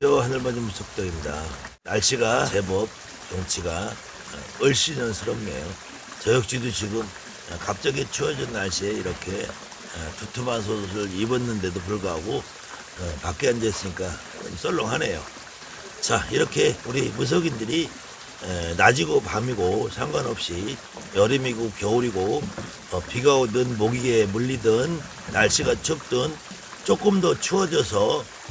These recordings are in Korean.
하늘맞은 무속도입니다. 날씨가 제법 경치가 얼씬연스럽네요. 저 역시도 지금 갑자기 추워진 날씨에 이렇게 두툼한 속옷을 입었는데도 불구하고 밖에 앉아있으니까 좀 썰렁하네요. 자, 이렇게 우리 무속인들이 낮이고 밤이고 상관없이 여름이고 겨울이고 비가 오든 모기에 물리든 날씨가 춥든 조금 더 추워져서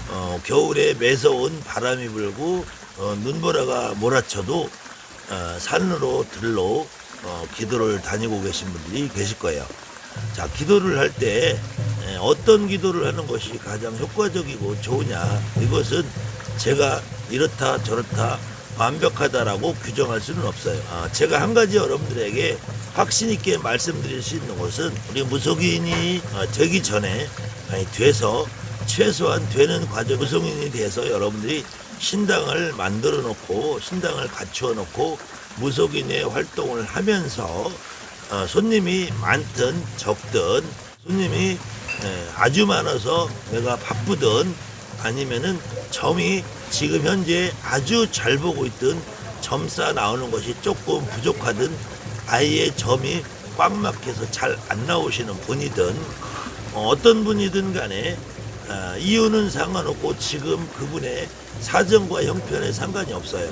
겨울에 매서운 바람이 불고 눈보라가 몰아쳐도 산으로 들러 기도를 다니고 계신 분들이 계실 거예요. 자, 기도를 할 때 어떤 기도를 하는 것이 가장 효과적이고 좋으냐, 이것은 제가 이렇다 저렇다 완벽하다라고 규정할 수는 없어요. 제가 한 가지 여러분들에게 확신 있게 말씀드릴 수 있는 것은, 우리 무속인이 되기 전에 돼서 최소한 되는 과정, 무속인이 돼서 여러분들이 신당을 만들어 놓고 신당을 갖추어 놓고 무속인의 활동을 하면서 손님이 많든 적든, 손님이 아주 많아서 내가 바쁘든 아니면은 점이 지금 현재 아주 잘 보고 있든 점싸 나오는 것이 조금 부족하든 아예 점이 꽉 막혀서 잘 안 나오시는 분이든 어떤 분이든 간에 이유는 상관없고 지금 그분의 사정과 형편에 상관이 없어요.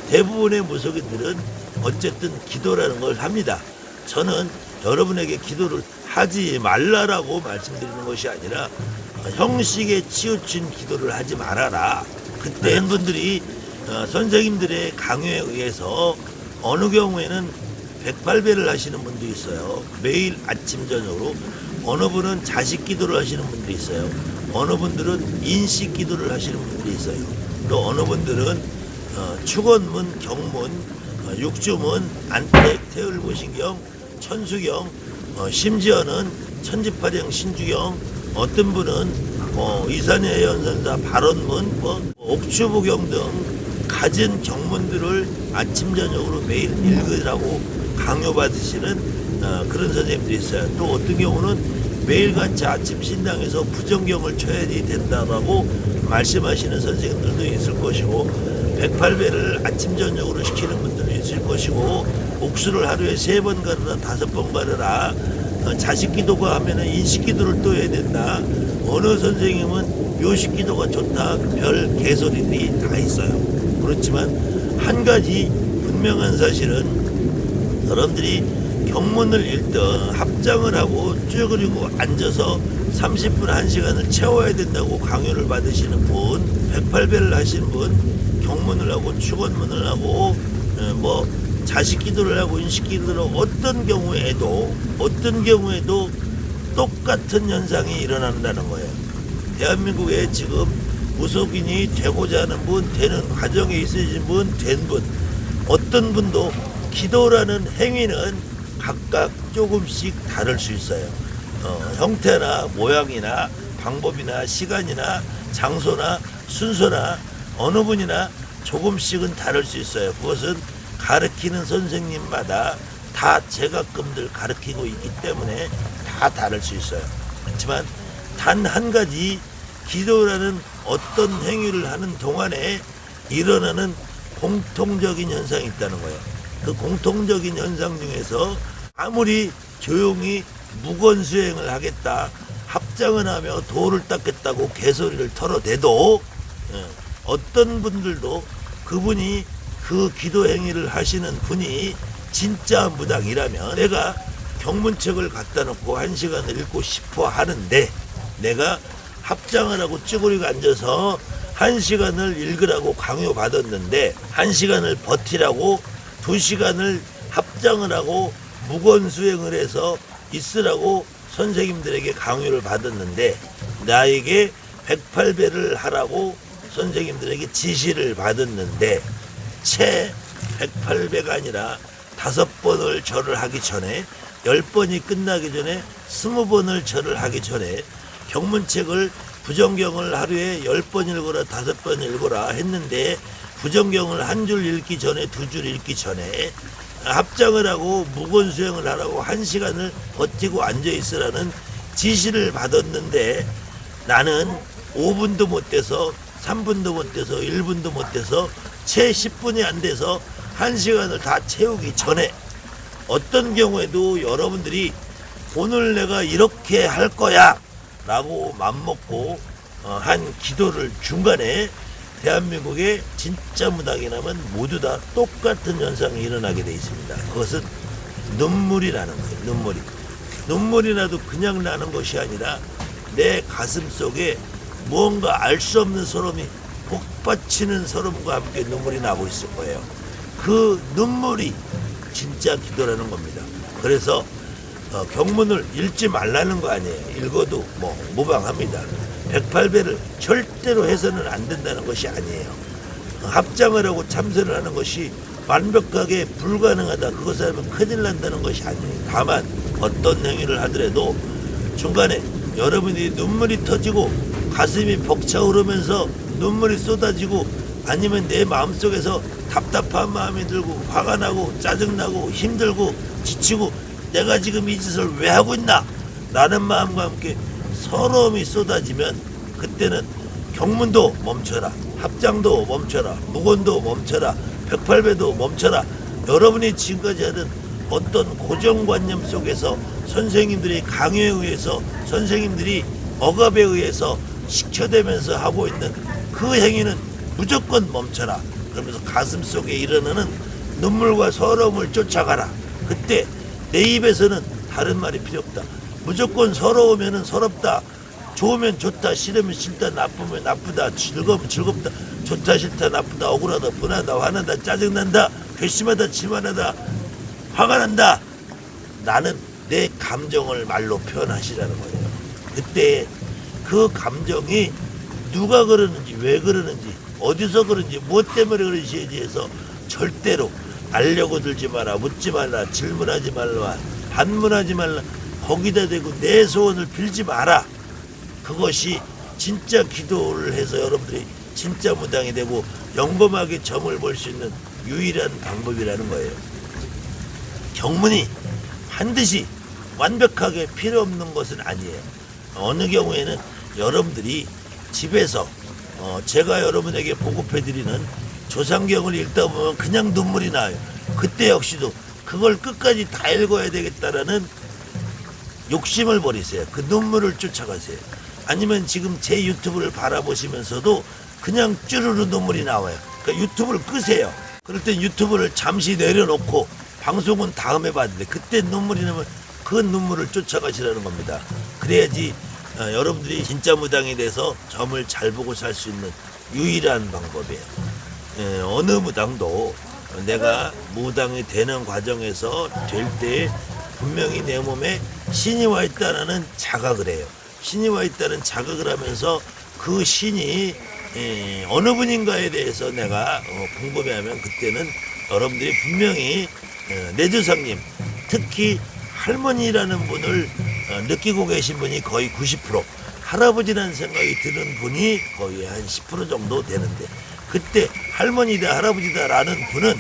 대부분의 무속인들은 어쨌든 기도라는 걸 합니다. 저는 여러분에게 기도를 하지 말라라고 말씀드리는 것이 아니라 형식에 치우친 기도를 하지 말아라. 그때 분들이 선생님들의 강요에 의해서 어느 경우에는 108배를 하시는 분도 있어요. 매일 아침 저녁으로. 어느 분은 자식 기도를 하시는 분도 있어요. 어느 분들은 인식 기도를 하시는 분들이 있어요. 또 어느 분들은 축원문, 경문, 육주문, 안택, 태을보신경, 천수경, 심지어는 천지파령, 신주경, 어떤 분은 이산의 연선사, 발언문, 옥추부경 등 갖은 경문들을 아침 저녁으로 매일 읽으라고 강요받으시는 그런 선생님들이 있어요. 또 어떤 경우는 매일같이 아침 신당에서 부정경을 쳐야 된다고 말씀하시는 선생님들도 있을 것이고, 108배를 아침 저녁으로 시키는 분들도 있을 것이고, 옥수를 하루에 3번 가르라 5번 가르라, 자식 기도가 하면은 인식 기도를 또 해야 된다, 어느 선생님은 묘식 기도가 좋다, 별 개소리들이 다 있어요. 그렇지만 한 가지 분명한 사실은, 여러분들이 경문을 읽든 합장을 하고 쭈그리고 앉아서 30분 1시간을 채워야 된다고 강요를 받으시는 분, 108배를 하시는 분, 경문을 하고 축원문을 하고 자식 기도를 하고 인식 기도를 하고 어떤 경우에도 똑같은 현상이 일어난다는 거예요. 대한민국에 지금 무속인이 되고자 하는 분, 되는 과정에 있으신 분, 된 분, 어떤 분도 기도라는 행위는 각각 조금씩 다를 수 있어요. 형태나 모양이나 방법이나 시간이나 장소나 순서나 어느 분이나 조금씩은 다를 수 있어요. 그것은 가르치는 선생님마다 다 제각금들 가르치고 있기 때문에 다 다를 수 있어요. 그렇지만 단 한 가지, 기도라는 어떤 행위를 하는 동안에 일어나는 공통적인 현상이 있다는 거예요. 그 공통적인 현상 중에서 아무리 조용히 무건수행을 하겠다, 합장을 하며 도를 닦겠다고 개소리를 털어대도 어떤 분들도 그분이 그 기도 행위를 하시는 분이 진짜 무당이라면, 내가 경문책을 갖다 놓고 1시간을 읽고 싶어 하는데 내가 합장을 하고 쭈그리고 앉아서 1시간을 읽으라고 강요받았는데 1시간을 버티라고 2시간을 합장을 하고 무건수행을 해서 있으라고 선생님들에게 강요를 받았는데, 나에게 108배를 하라고 선생님들에게 지시를 받았는데 채 108배가 아니라 5번을 절을 하기 전에, 10번이 끝나기 전에 20번을 절을 하기 전에 경문책을 부정경을 하루에 10번 읽어라 5번 읽어라 했는데, 부정경을 한 줄 읽기 전에 2줄 읽기 전에 합장을 하고 무건수행을 하라고 1시간을 버티고 앉아있으라는 지시를 받았는데, 나는 5분도 못 돼서 3분도 못 돼서 1분도 못 돼서 채 10분이 안 돼서 1시간을 다 채우기 전에 어떤 경우에도 여러분들이 오늘 내가 이렇게 할 거야 라고 맘먹고 한 기도를 중간에 대한민국의 진짜 무당이라면 모두 다 똑같은 현상이 일어나게 되어 있습니다. 그것은 눈물이 나는 거예요. 눈물이 나도 그냥 나는 것이 아니라 내 가슴 속에 무언가 알 수 없는 소름이 복받치는 소름과 함께 눈물이 나고 있을 거예요. 그 눈물이 진짜 기도라는 겁니다. 그래서 경문을 읽지 말라는 거 아니에요. 읽어도 뭐 무방합니다. 108배를 절대로 해서는 안 된다는 것이 아니에요. 합장을 하고 참선을 하는 것이 완벽하게 불가능하다. 그것을 하면 큰일 난다는 것이 아니에요. 다만 어떤 행위를 하더라도 중간에 여러분이 눈물이 터지고 가슴이 벅차오르면서 눈물이 쏟아지고 아니면 내 마음속에서 답답한 마음이 들고 화가 나고 짜증나고 힘들고 지치고 내가 지금 이 짓을 왜 하고 있나 라는 마음과 함께 서러움이 쏟아지면 그때는 경문도 멈춰라, 합장도 멈춰라, 무건도 멈춰라, 108배도 멈춰라. 여러분이 지금까지 하던 어떤 고정관념 속에서 선생님들이 강요에 의해서 선생님들이 억압에 의해서 식혀되면서 하고 있는 그 행위는 무조건 멈춰라. 그러면서 가슴 속에 일어나는 눈물과 서러움을 쫓아가라. 그때 내 입에서는 다른 말이 필요 없다. 무조건 서러우면 서럽다, 좋으면 좋다, 싫으면 싫다, 나쁘면 나쁘다, 즐거우면 즐겁다, 좋다 싫다 나쁘다, 억울하다 분하다 화나다 짜증난다 괘씸하다 치만하다 화가 난다. 나는 내 감정을 말로 표현하시라는 거예요. 그때 그 감정이 누가 그러는지 왜 그러는지 어디서 그런지 무엇 때문에 그런지에 대해서 절대로 알려고 들지 마라, 묻지 말라, 질문하지 말라, 반문하지 말라, 거기다 대고 내 소원을 빌지 마라. 그것이 진짜 기도를 해서 여러분들이 진짜 무당이 되고 영범하게 점을 볼 수 있는 유일한 방법이라는 거예요. 경문이 반드시 완벽하게 필요 없는 것은 아니에요. 어느 경우에는 여러분들이 집에서 제가 여러분에게 보급해드리는 조상경을 읽다 보면 그냥 눈물이 나요. 그때 역시도 그걸 끝까지 다 읽어야 되겠다라는 욕심을 버리세요. 그 눈물을 쫓아가세요. 아니면 지금 제 유튜브를 바라보시면서도 그냥 쭈르르 눈물이 나와요. 그러니까 유튜브를 끄세요. 그럴 땐 유튜브를 잠시 내려놓고 방송은 다음에 봤는데 그때 눈물이 나면 그 눈물을 쫓아가시라는 겁니다. 그래야지 여러분들이 진짜 무당이 돼서 점을 잘 보고 살 수 있는 유일한 방법이에요. 어느 무당도 내가 무당이 되는 과정에서 될 때 분명히 내 몸에 신이 와 있다는 자각을 해요. 신이 와 있다는 자각을 하면서 그 신이 어느 분인가에 대해서 내가 궁금해하면 그때는 여러분들이 분명히 내 조상님, 특히 할머니라는 분을 느끼고 계신 분이 거의 90%, 할아버지라는 생각이 드는 분이 거의 한 10% 정도 되는데 그때 할머니다 할아버지다라는 분은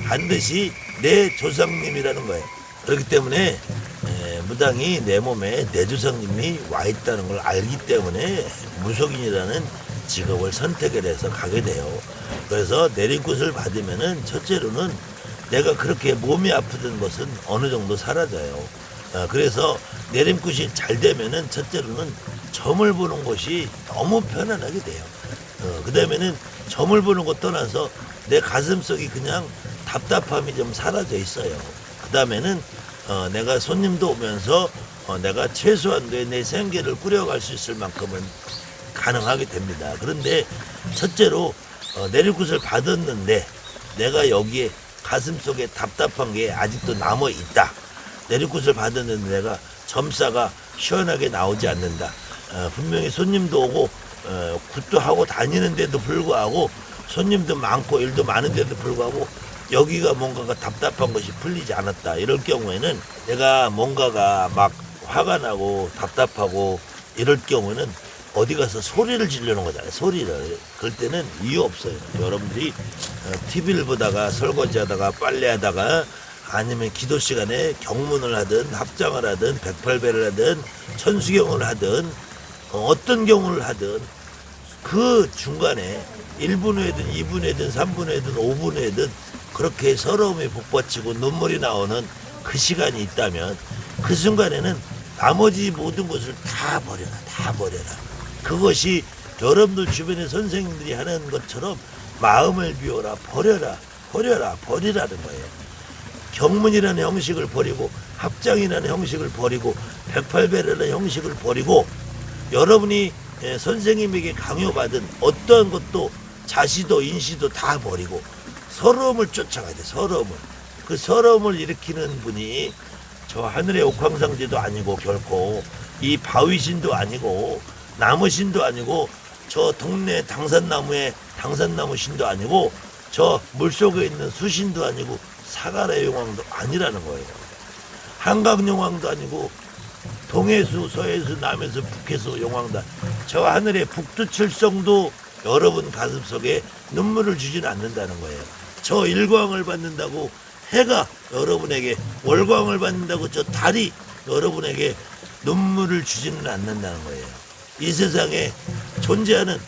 반드시 내 조상님이라는 거예요. 그렇기 때문에 무당이 내 몸에 내 조상님이 와 있다는 걸 알기 때문에 무속인이라는 직업을 선택을 해서 가게 돼요. 그래서 내림굿을 받으면은 첫째로는 내가 그렇게 몸이 아프던 것은 어느 정도 사라져요. 그래서 내림굿이 잘 되면은 첫째로는 점을 보는 것이 너무 편안하게 돼요. 그 다음에는 점을 보는 것 떠나서 내 가슴속이 그냥 답답함이 좀 사라져 있어요. 그 다음에는 내가 손님도 오면서 내가 최소한도의 내 생계를 꾸려갈 수 있을 만큼은 가능하게 됩니다. 그런데 첫째로 내림굿을 받았는데 내가 여기에 가슴속에 답답한 게 아직도 남아 있다. 내림굿을 받았는데 내가 점사가 시원하게 나오지 않는다. 분명히 손님도 오고 굿도 하고 다니는데도 불구하고 손님도 많고 일도 많은데도 불구하고 여기가 뭔가가 답답한 것이 풀리지 않았다. 이럴 경우에는 내가 뭔가가 막 화가 나고 답답하고 이럴 경우는 어디 가서 소리를 지르는 거잖아요. 소리를. 그럴 때는 이유 없어요. 여러분들이 TV를 보다가 설거지하다가 빨래하다가 아니면 기도 시간에 경문을 하든 합장을 하든 108배를 하든 천수경을 하든 어떤 경우를 하든 그 중간에 1분 후에든 2분 후에든 3분 후에든 5분 후에든 그렇게 서러움이 북받치고 눈물이 나오는 그 시간이 있다면 그 순간에는 나머지 모든 것을 다 버려라. 다 버려라. 그것이 여러분들 주변의 선생님들이 하는 것처럼 마음을 비워라. 버려라. 버려라. 버리라는 거예요. 경문이라는 형식을 버리고 합장이라는 형식을 버리고 108배라는 형식을 버리고 여러분이 선생님에게 강요받은 어떠한 것도 자시도 인시도 다 버리고 서러움을 쫓아가야 돼. 서러움을. 그 서러움을 일으키는 분이 저 하늘의 옥황상제도 아니고 결코 이 바위신도 아니고 나무신도 아니고 저 동네 당산나무의 당산나무 신도 아니고 저 물속에 있는 수신도 아니고 사가라 용왕도 아니라는 거예요. 한강용왕도 아니고 동해수, 서해수, 남해수, 북해수 용왕도 저 하늘의 북두칠성도 여러분 가슴속에 눈물을 주지는 않는다는 거예요. 저 일광을 받는다고 해가 여러분에게 월광을 받는다고 저 달이 여러분에게 눈물을 주지는 않는다는 거예요. 이 세상에 존재하는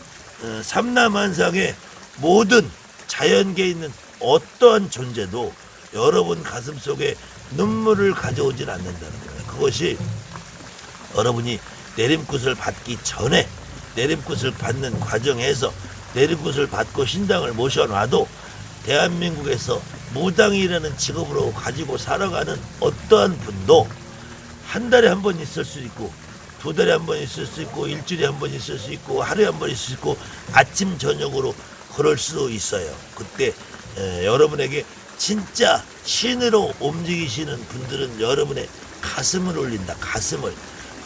삼라만상의 모든 자연계에 있는 어떠한 존재도 여러분 가슴속에 눈물을 가져오진 않는다는 거예요. 그것이 여러분이 내림굿을 받기 전에 내림굿을 받는 과정에서 내림굿을 받고 신당을 모셔놔도 대한민국에서 무당이라는 직업으로 가지고 살아가는 어떠한 분도 한 달에 한 번 있을 수 있고 2달에 한 번 있을 수 있고 일주일에 한 번 있을 수 있고 하루에 한 번 있을 수 있고 아침 저녁으로 그럴 수도 있어요. 그때 여러분에게 진짜 신으로 움직이시는 분들은 여러분의 가슴을 올린다. 가슴을.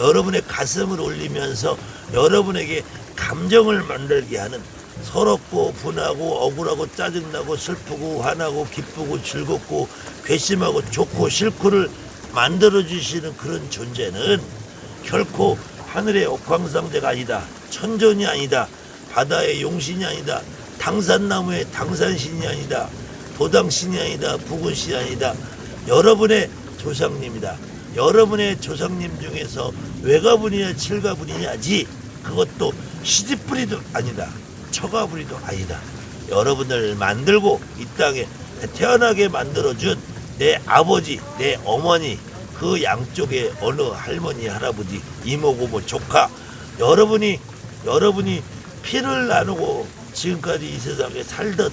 여러분의 가슴을 올리면서 여러분에게 감정을 만들게 하는 서럽고 분하고 억울하고 짜증나고 슬프고 화나고 기쁘고 즐겁고 괘씸하고 좋고 싫고를 만들어주시는 그런 존재는 결코 하늘의 옥황상제가 아니다. 천존이 아니다. 바다의 용신이 아니다. 당산나무의 당산신이 아니다. 도당신이 아니다. 부군신이 아니다. 여러분의 조상님이다. 여러분의 조상님 중에서 외가분이냐 칠가분이냐지 그것도 시집뿌리도 아니다. 처가부리도 아니다. 여러분을 만들고 이 땅에 태어나게 만들어준 내 아버지, 내 어머니, 그 양쪽에 어느 할머니, 할아버지, 이모, 고모, 조카, 여러분이 피를 나누고 지금까지 이 세상에 살던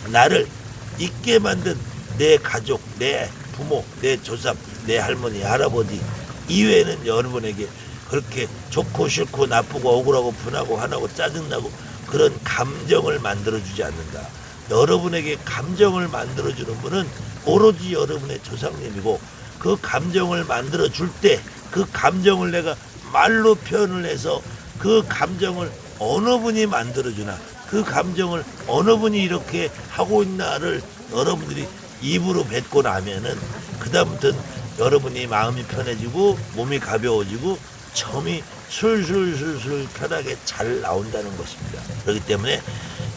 나를 있게 만든 내 가족, 내 부모, 내 조상, 내 할머니, 할아버지 이외에는 여러분에게 그렇게 좋고 싫고 나쁘고 억울하고 분하고 화나고 짜증나고 그런 감정을 만들어주지 않는다. 여러분에게 감정을 만들어주는 분은 오로지 여러분의 조상님이고 그 감정을 만들어줄 때 그 감정을 내가 말로 표현을 해서 그 감정을 어느 분이 만들어주나 그 감정을 어느 분이 이렇게 하고 있나를 여러분들이 입으로 뱉고 나면은 그다음부터는 여러분이 마음이 편해지고 몸이 가벼워지고 점이 술술술술 편하게 잘 나온다는 것입니다. 그렇기 때문에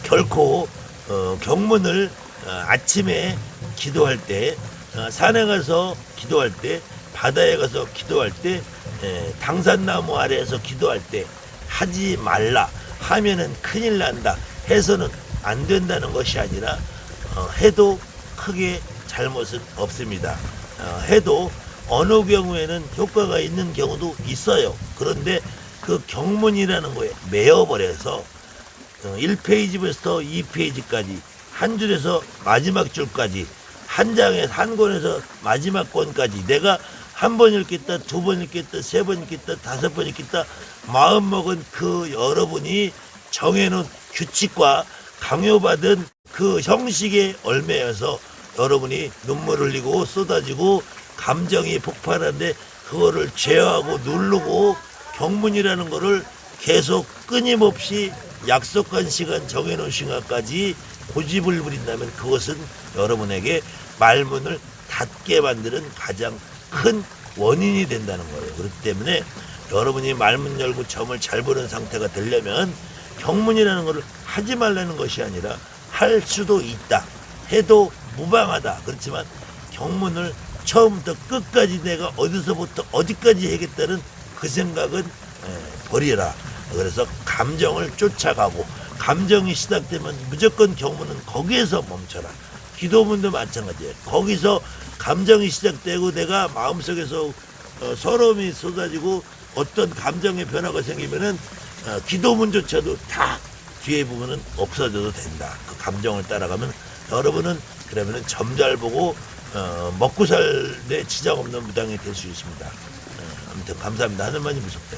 결코 경문을 아침에 기도할 때 산에 가서 기도할 때 바다에 가서 기도할 때 당산나무 아래에서 기도할 때 하지 말라 하면은 큰일 난다 해서는 안 된다는 것이 아니라 해도 크게 잘못은 없습니다. 해도 어느 경우에는 효과가 있는 경우도 있어요. 그런데 그 경문이라는 거에 매여버려서 1페이지부터 2페이지까지 한 줄에서 마지막 줄까지 한 장에 한 권에서 마지막 권까지 내가 한 번 읽겠다, 2번 읽겠다, 3번 읽겠다, 5번 읽겠다 마음먹은 그 여러분이 정해놓은 규칙과 강요받은 그 형식에 얽매여서 여러분이 눈물 흘리고 쏟아지고 감정이 폭발하는데 그거를 제어하고 누르고 경문이라는 거를 계속 끊임없이 약속한 시간 정해놓은 시간까지 고집을 부린다면 그것은 여러분에게 말문을 닫게 만드는 가장 큰 원인이 된다는 거예요. 그렇기 때문에 여러분이 말문 열고 점을 잘 보는 상태가 되려면 경문이라는 것을 하지 말라는 것이 아니라 할 수도 있다. 해도 무방하다. 그렇지만 경문을 처음부터 끝까지 내가 어디서부터 어디까지 해야겠다는 그 생각은 버리라. 그래서 감정을 쫓아가고 감정이 시작되면 무조건 경무는 거기에서 멈춰라. 기도문도 마찬가지예요. 거기서 감정이 시작되고 내가 마음속에서 서러움이 쏟아지고 어떤 감정의 변화가 생기면은 기도문조차도 다 뒤에 부분은 없어져도 된다. 그 감정을 따라가면 여러분은 그러면은 점 잘 보고 먹고 살 데 지장 없는 무당이 될 수 있습니다. 아무튼 감사합니다. 하늘만이 무섭다.